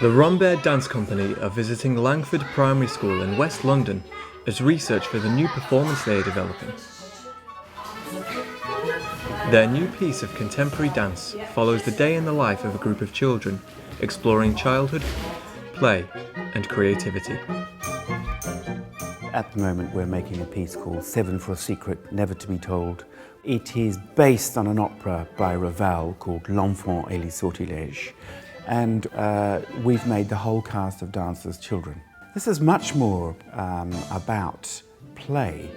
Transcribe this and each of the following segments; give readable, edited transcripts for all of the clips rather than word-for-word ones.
The Rambert Dance Company are visiting Langford Primary School in West London as research for the new performance they are developing. Their new piece of contemporary dance follows the day in the life of a group of children, exploring childhood, play and creativity. At the moment we're making a piece called Seven for a Secret, Never to be Told. It is based on an opera by Ravel called L'Enfant et les sortilèges. And we've made the whole cast of dancers children. This is much more about play.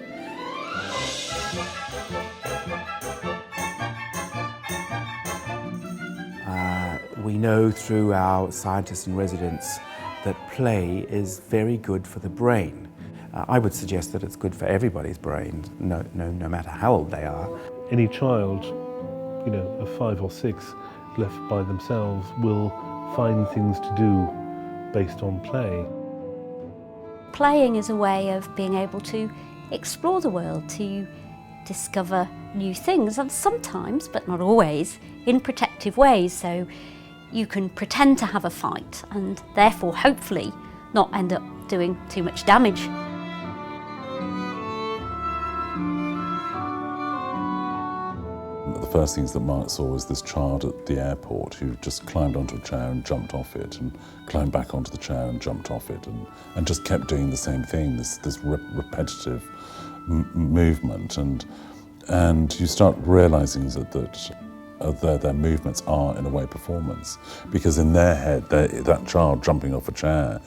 We know through our scientists in residence that play is very good for the brain. I would suggest that it's good for everybody's brain, no matter how old they are. Any child, of 5 or 6, left by themselves will find things to do based on play. Playing is a way of being able to explore the world, to discover new things, and sometimes, but not always, in protective ways. So you can pretend to have a fight and therefore hopefully not end up doing too much damage. The first things that Mark saw was this child at the airport who just climbed onto a chair and jumped off it, and climbed back onto the chair and jumped off it, and just kept doing the same thing, this repetitive movement, and you start realising that their movements are in a way performance, because in their head that child jumping off a chair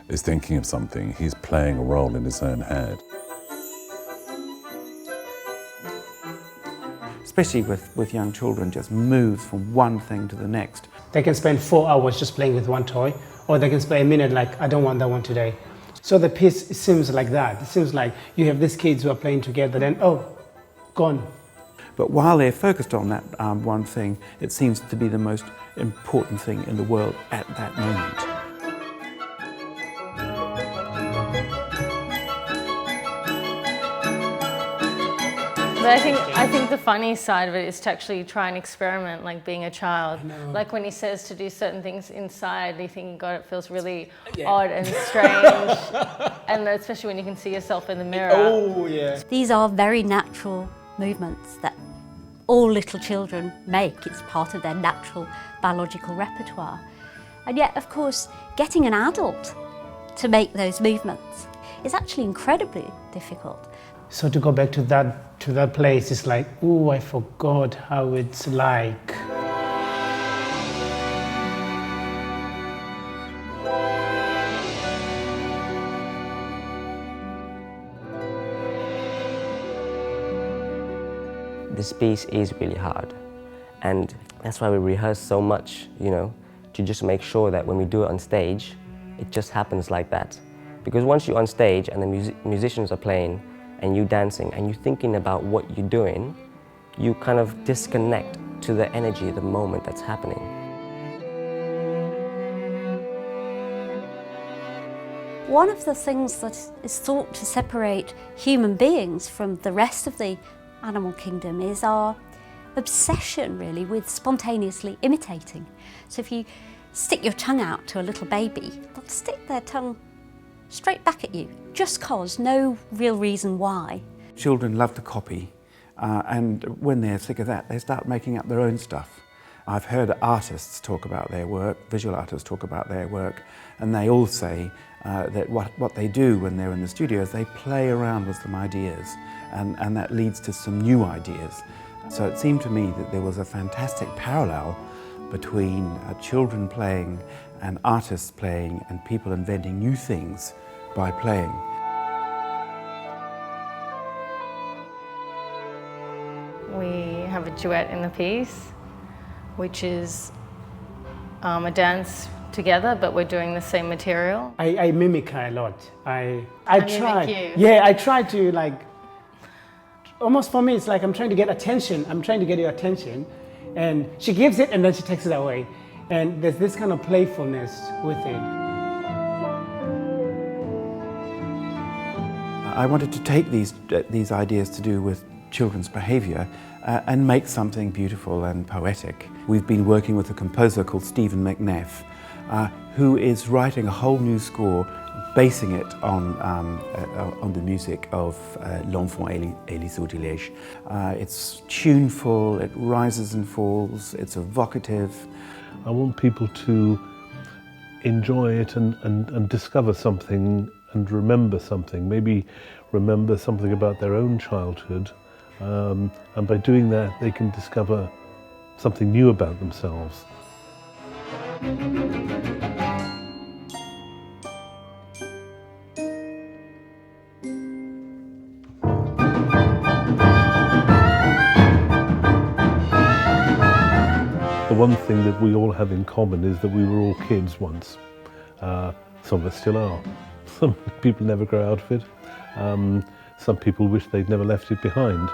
is thinking of something, he's playing a role in his own head. Especially with young children, just moves from one thing to the next. They can spend 4 hours just playing with one toy, or they can spend a minute like, I don't want that one today. So the piece seems like that. It seems like you have these kids who are playing together, then, oh, gone. But while they're focused on that one thing, it seems to be the most important thing in the world at that moment. But I think the funny side of it is to actually try and experiment, like being a child. Like when he says to do certain things inside, you think, God, it feels really odd and strange. And especially when you can see yourself in the mirror. Oh, yeah. These are very natural movements that all little children make. It's part of their natural biological repertoire. And yet, of course, getting an adult to make those movements is actually incredibly difficult. So to go back to that place, it's like, oh, I forgot how it's like. This piece is really hard, and that's why we rehearse so much, to just make sure that when we do it on stage, it just happens like that. Because once you're on stage and the musicians are playing, and you dancing, and you're thinking about what you're doing, you kind of disconnect to the energy of the moment that's happening. One of the things that is thought to separate human beings from the rest of the animal kingdom is our obsession, really, with spontaneously imitating. So if you stick your tongue out to a little baby, they'll stick their tongue straight back at you, just cause, no real reason why. Children love to copy, and when they're sick of that, they start making up their own stuff. I've heard artists talk about their work, visual artists talk about their work, and they all say that what they do when they're in the studio is they play around with some ideas, and that leads to some new ideas. So it seemed to me that there was a fantastic parallel between children playing and artists playing and people inventing new things by playing. We have a duet in the piece, which is a dance together, but we're doing the same material. I mimic her a lot. I try. Mimic you. Yeah, I try to, like, almost for me, it's like I'm trying to get attention. I'm trying to get your attention. And she gives it and then she takes it away. And there's this kind of playfulness with it. I wanted to take these ideas to do with children's behaviour and make something beautiful and poetic. We've been working with a composer called Stephen McNeff, who is writing a whole new score, basing it on the music of L'Enfant et les sortilèges. It's tuneful, it rises and falls, it's evocative. I want people to enjoy it and discover something and remember something, maybe remember something about their own childhood, and by doing that they can discover something new about themselves. The one thing that we all have in common is that we were all kids once. Some of us still are. Some people never grow out of it. Some people wish they'd never left it behind.